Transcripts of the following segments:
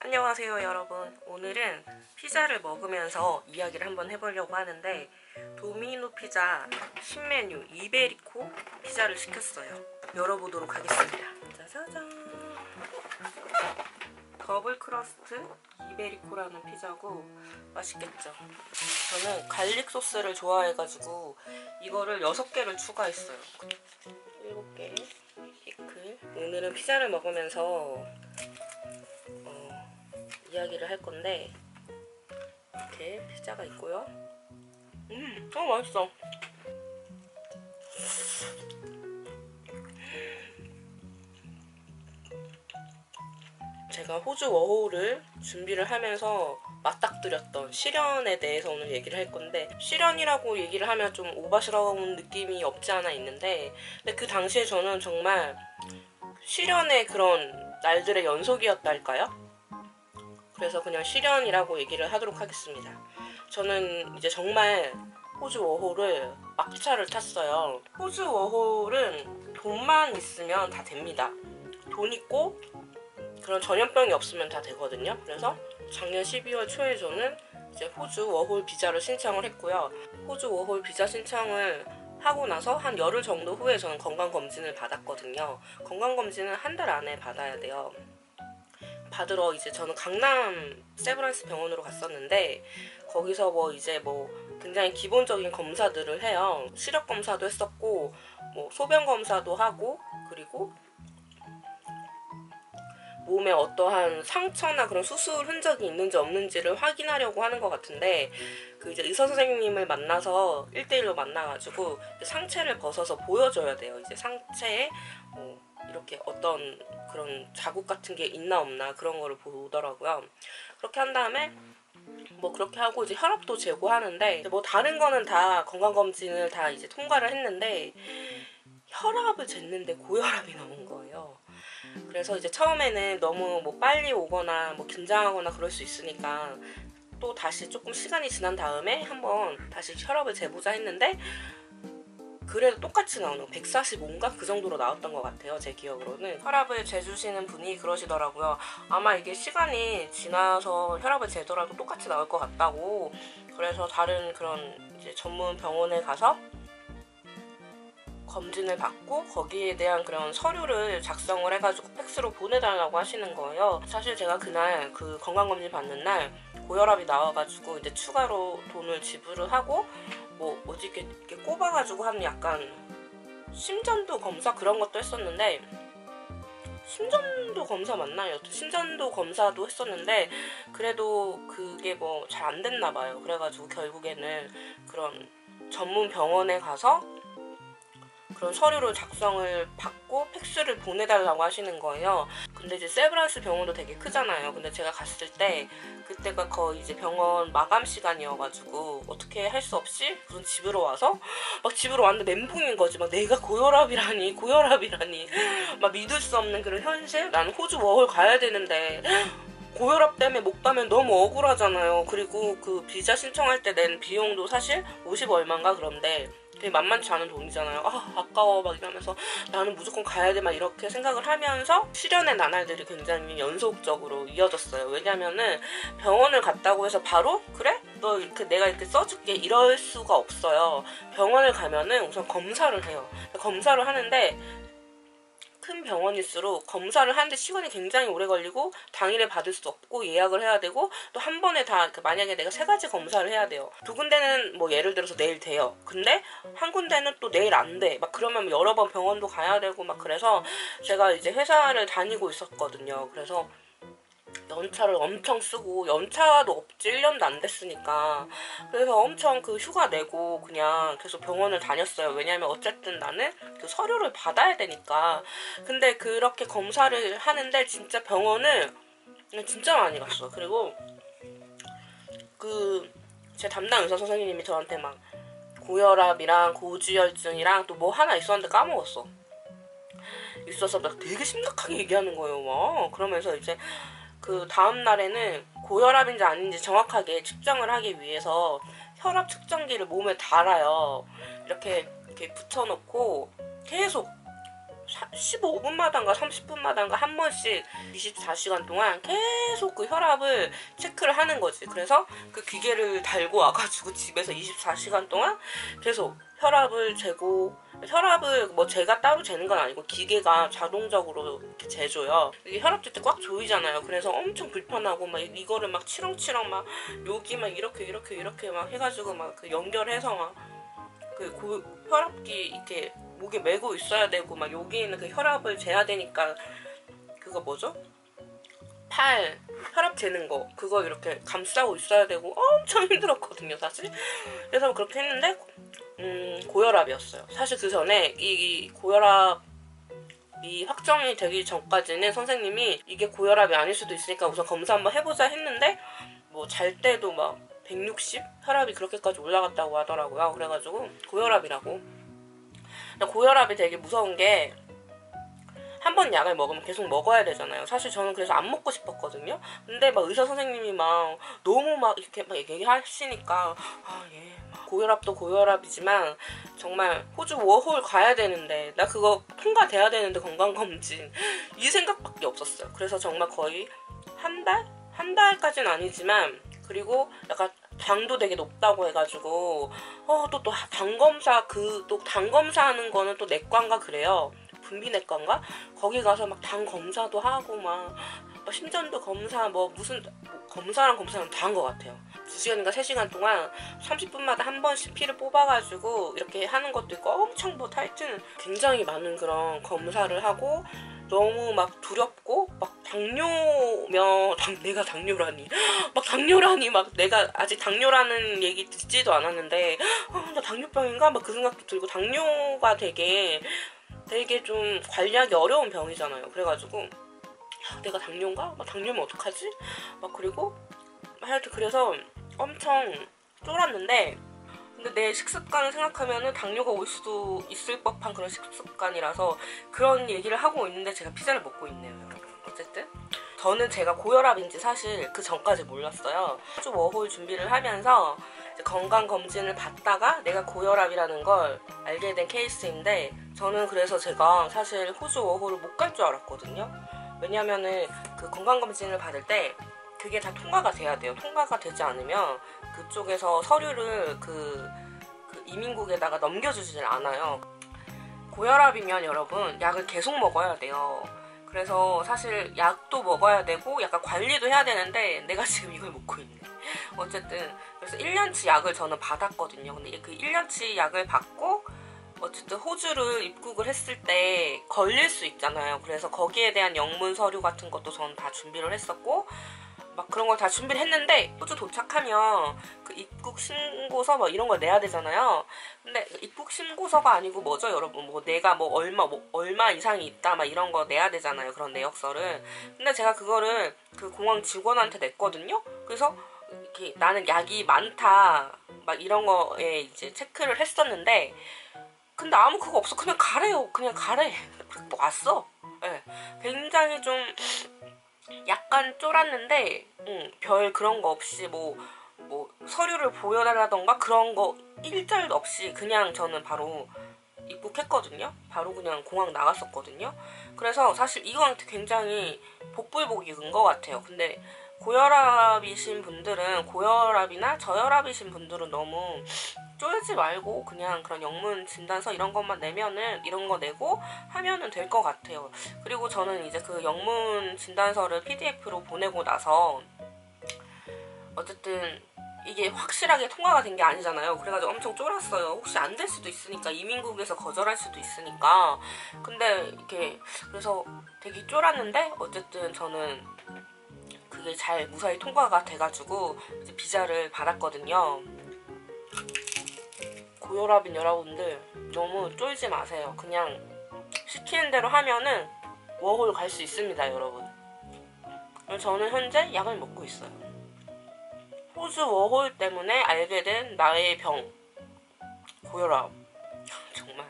안녕하세요 여러분. 오늘은 피자를 먹으면서 이야기를 한번 해보려고 하는데 도미노 피자 신메뉴 이베리코 피자를 시켰어요. 열어보도록 하겠습니다. 짜자잔. 더블 크러스트 이베리코라는 피자고 맛있겠죠? 저는 갈릭 소스를 좋아해가지고 이거를 6개를 추가했어요. 7개 피클. 오늘은 피자를 먹으면서 이야기를 할 건데 이렇게 피자가 있고요. 맛있어. 제가 호주 워홀을 준비를 하면서 맞닥뜨렸던 시련에 대해서 오늘 얘기를 할 건데, 시련이라고 얘기를 하면 좀 오바스러운 느낌이 없지 않아 있는데, 근데 그 당시에 저는 정말 시련의 그런 날들의 연속이었달까요? 그래서 그냥 시련이라고 얘기를 하도록 하겠습니다. 저는 이제 정말 호주 워홀을 막차를 탔어요. 호주 워홀은 돈만 있으면 다 됩니다. 돈 있고 그런 전염병이 없으면 다 되거든요. 그래서 작년 12월 초에 저는 이제 호주 워홀 비자를 신청을 했고요. 호주 워홀 비자 신청을 하고 나서 한 열흘 정도 후에 저는 건강검진을 받았거든요. 건강검진은 한 달 안에 받아야 돼요. 받으러 이제 저는 강남 세브란스 병원으로 갔었는데, 거기서 굉장히 기본적인 검사들을 해요. 시력 검사도 했었고, 소변 검사도 하고, 그리고 몸에 어떠한 상처나 그런 수술 흔적이 있는지 없는지를 확인하려고 하는 것 같은데, 그 이제 의사 선생님을 만나서 1대1로 만나가지고 상체를 벗어서 보여줘야 돼요. 이제 상체에 이렇게 어떤 그런 자국 같은 게 있나 없나 그런 거를 보더라고요. 그렇게 한 다음에 그렇게 하고 이제 혈압도 재고하는데, 다른 거는 다 건강검진을 다 이제 통과를 했는데 혈압을 쟀는데 고혈압이 나온 거예요. 그래서 이제 처음에는 너무 빨리 오거나 긴장하거나 그럴 수 있으니까 또 다시 조금 시간이 지난 다음에 한번 다시 혈압을 재보자 했는데, 그래도 똑같이 나오는 145인가? 그 정도로 나왔던 것 같아요. 제 기억으로는. 혈압을 재주시는 분이 그러시더라고요. 아마 이게 시간이 지나서 혈압을 재더라도 똑같이 나올 것 같다고. 그래서 다른 그런 이제 전문 병원에 가서 검진을 받고 거기에 대한 그런 서류를 작성을 해가지고 팩스로 보내달라고 하시는 거예요. 사실 제가 그날 그 건강검진 받는 날 고혈압이 나와가지고 이제 추가로 돈을 지불을 하고 이렇게 꼽아가지고 하는 약간 심전도 검사 그런 것도 했었는데, 심전도 검사 맞나요? 여튼 심전도 검사도 했었는데 그래도 그게 잘 안 됐나 봐요. 그래가지고 결국에는 그런 전문 병원에 가서 그런 서류를 작성을 받고 팩스를 보내달라고 하시는 거예요. 근데 이제 세브란스 병원도 되게 크잖아요. 근데 제가 갔을 때 그때가 거의 이제 병원 마감 시간이어가지고 어떻게 할 수 없이 그런 집으로 와서 집으로 왔는데 멘붕인 거지. 내가 고혈압이라니 막 믿을 수 없는 그런 현실. 나는 호주 워홀 가야 되는데 고혈압 때문에 못 가면 너무 억울하잖아요. 그리고 그 비자 신청할 때 낸 비용도 사실 50 얼마인가 그런데 되게 만만치 않은 돈이잖아요. 아까워 이러면서 나는 무조건 가야 돼 이렇게 생각을 하면서 시련의 나날들이 굉장히 연속적으로 이어졌어요. 왜냐면은 병원을 갔다고 해서 바로 그래? 너 내가 이렇게 써줄게 이럴 수가 없어요. 병원을 가면은 우선 검사를 해요. 검사를 하는데 큰 병원일수록 검사를 하는데 시간이 굉장히 오래 걸리고 당일에 받을 수 없고 예약을 해야 되고, 또 한 번에 다 만약에 내가 3가지 검사를 해야 돼요. 2군데는 예를 들어서 내일 돼요. 근데 한 군데는 또 내일 안 돼. 그러면 여러 번 병원도 가야 되고 그래서 제가 이제 회사를 다니고 있었거든요. 그래서 연차를 엄청 쓰고, 연차도 없지 1년도 안 됐으니까. 그래서 엄청 그 휴가 내고 그냥 계속 병원을 다녔어요. 왜냐면 어쨌든 나는 그 서류를 받아야 되니까. 근데 그렇게 검사를 하는데 진짜 병원을 진짜 많이 갔어. 그리고 제 담당 의사 선생님이 저한테 고혈압이랑 고지혈증이랑 또 하나 있었는데 까먹었어. 있어서 되게 심각하게 얘기하는 거예요. 그러면서 이제 그 다음 날에는 고혈압인지 아닌지 정확하게 측정을 하기 위해서 혈압 측정기를 몸에 달아요. 이렇게 붙여놓고 계속 15분마다인가 30분마다인가 한 번씩 24시간 동안 계속 그 혈압을 체크를 하는 거지. 그래서 그 기계를 달고 와가지고 집에서 24시간 동안 계속 혈압을 재고, 혈압을 뭐 제가 따로 재는 건 아니고 기계가 자동적으로 이렇게 재줘요. 이게 혈압 잴 때 꽉 조이잖아요. 그래서 엄청 불편하고 막 이거를 막 치렁치렁 막 여기 막 이렇게 막 해가지고 막 그 연결해서 막 그 혈압기 이렇게 목에 메고 있어야 되고, 막 여기에는 그 혈압을 재야 되니까 그거 뭐죠? 팔 혈압 재는 거 그거 이렇게 감싸고 있어야 되고 엄청 힘들었거든요 사실. 그래서 그렇게 했는데 고혈압이었어요. 사실 그 전에 이 고혈압이 확정이 되기 전까지는 선생님이 이게 고혈압이 아닐 수도 있으니까 우선 검사 한번 해보자 했는데, 뭐 잘 때도 막 160 혈압이 그렇게까지 올라갔다고 하더라고요. 그래가지고 고혈압이라고. 고혈압이 되게 무서운 게 한 번 약을 먹으면 계속 먹어야 되잖아요. 사실 저는 그래서 안 먹고 싶었거든요. 근데 막 의사 선생님이 막 너무 막 이렇게 막 얘기하시니까 고혈압도 고혈압이지만 정말 호주 워홀 가야 되는데, 나 그거 통과돼야 되는데 건강검진, 이 생각밖에 없었어요. 그래서 정말 거의 한 달? 한 달까지는 아니지만, 그리고 약간 당도 되게 높다고 해가지고 또 당 검사, 또 당 검사하는 거는 또 내과인가 그래요. 분비내과인가? 거기 가서 막 당 검사도 하고 막 심전도 검사, 뭐 무슨 검사랑 검사는 다 한 것 같아요. 2시간인가 3시간 동안 30분마다 한 번씩 피를 뽑아가지고 이렇게 하는 것도 있고, 엄청 뭐 하여튼 굉장히 많은 그런 검사를 하고, 너무 막 두렵고, 막 내가 당뇨라니 막 내가 아직 당뇨라는 얘기 듣지도 않았는데 나 당뇨병인가? 막 그 생각도 들고, 당뇨가 되게 좀 관리하기 어려운 병이잖아요. 그래가지고 내가 당뇨인가? 막 당뇨면 어떡하지? 막 그리고 하여튼 그래서 엄청 쫄았는데, 근데 내 식습관을 생각하면은 당뇨가 올 수도 있을 법한 그런 식습관이라서 그런 얘기를 하고 있는데 제가 피자를 먹고 있네요, 여러분. 어쨌든 저는 제가 고혈압인지 사실 그 전까지 몰랐어요. 호주 워홀 준비를 하면서 건강검진을 받다가 내가 고혈압이라는 걸 알게 된 케이스인데, 저는 그래서 제가 사실 호주 워홀을 못 갈 줄 알았거든요. 왜냐면은 그 건강검진을 받을 때 그게 다 통과가 돼야 돼요. 통과가 되지 않으면 그쪽에서 서류를 그 이민국에다가 넘겨주질 않아요. 고혈압이면 여러분 약을 계속 먹어야 돼요. 그래서 사실 약도 먹어야 되고 약간 관리도 해야 되는데 내가 지금 이걸 먹고 있네. 어쨌든 그래서 1년치 약을 저는 받았거든요. 근데 그 1년치 약을 받고 어쨌든 호주를 입국을 했을 때 걸릴 수 있잖아요. 그래서 거기에 대한 영문 서류 같은 것도 저는 다 준비를 했었고, 막 그런 걸 다 준비를 했는데 호주 도착하면 그 입국 신고서 뭐 이런 걸 내야 되잖아요. 근데 입국 신고서가 아니고 뭐죠, 여러분? 뭐 내가 뭐 얼마 이상이 있다 막 이런 거 내야 되잖아요. 그런 내역서를. 근데 제가 그거를 그 공항 직원한테 냈거든요. 그래서 이렇게 나는 약이 많다 막 이런 거에 이제 체크를 했었는데, 근데 아무 그거 없어. 그냥 가래요. 그냥 가래. 왔어. 네. 굉장히 좀 약간 쫄았는데 별 그런 거 없이 뭐 서류를 보여달라던가 그런 거 일절도 없이 그냥 저는 바로 입국했거든요. 바로 그냥 공항 나갔었거든요. 그래서 사실 이건 굉장히 복불복인 것 같아요. 근데 고혈압이신 분들은, 고혈압이나 저혈압이신 분들은 너무 쫄지 말고 그냥 그런 영문 진단서 이런 것만 내면은, 이런 거 내고 하면은 될 것 같아요. 그리고 저는 이제 그 영문 진단서를 PDF로 보내고 나서 어쨌든 이게 확실하게 통과가 된 게 아니잖아요. 그래가지고 엄청 쫄았어요. 혹시 안 될 수도 있으니까, 이민국에서 거절할 수도 있으니까. 근데 이렇게 그래서 되게 쫄았는데 어쨌든 저는 그게 잘 무사히 통과가 돼가지고 이제 비자를 받았거든요. 고혈압인 여러분들 너무 쫄지 마세요. 그냥 시키는 대로 하면은 워홀 갈 수 있습니다, 여러분. 저는 현재 약을 먹고 있어요. 호주 워홀 때문에 알게 된 나의 병, 고혈압. 정말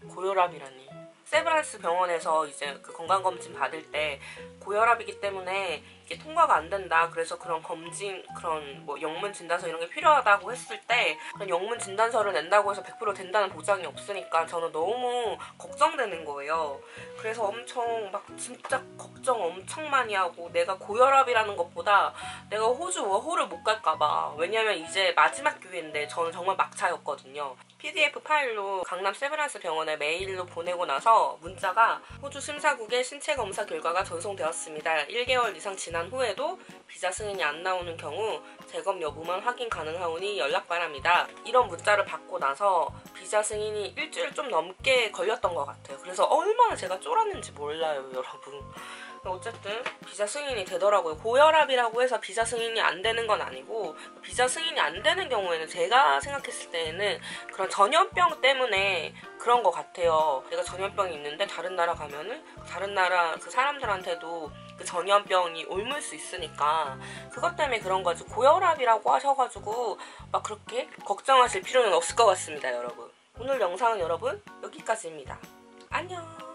고혈압이라니. 세브란스 병원에서 이제 그 건강검진 받을 때 고혈압이기 때문에 이게 통과가 안 된다. 그래서 그런 검진, 그런 뭐 영문 진단서 이런 게 필요하다고 했을 때 그런 영문 진단서를 낸다고 해서 100% 된다는 보장이 없으니까 저는 너무 걱정되는 거예요. 그래서 엄청 막 진짜 걱정 엄청 많이 하고, 내가 고혈압이라는 것보다 내가 호주 워홀을 못 갈까봐. 왜냐면 이제 마지막 기회인데 저는 정말 막차였거든요. PDF 파일로 강남 세브란스 병원에 메일로 보내고 나서 문자가 호주 심사국의 신체 검사 결과가 전송되었습니다. 1개월 이상 지난 후에도 비자 승인이 안 나오는 경우 재검 여부만 확인 가능하오니 연락 바랍니다. 이런 문자를 받고 나서 비자 승인이 일주일 좀 넘게 걸렸던 것 같아요. 그래서 얼마나 제가 쫄았는지 몰라요, 여러분. 어쨌든 비자 승인이 되더라고요. 고혈압이라고 해서 비자 승인이 안 되는 건 아니고, 비자 승인이 안 되는 경우에는 제가 생각했을 때에는 그런 전염병 때문에 그런 것 같아요. 내가 전염병이 있는데 다른 나라 가면은 다른 나라 그 사람들한테도 그 전염병이 옮을 수 있으니까 그것 때문에 그런 거지, 고혈압이라고 하셔가지고 막 그렇게 걱정하실 필요는 없을 것 같습니다, 여러분. 오늘 영상은 여러분 여기까지입니다. 안녕.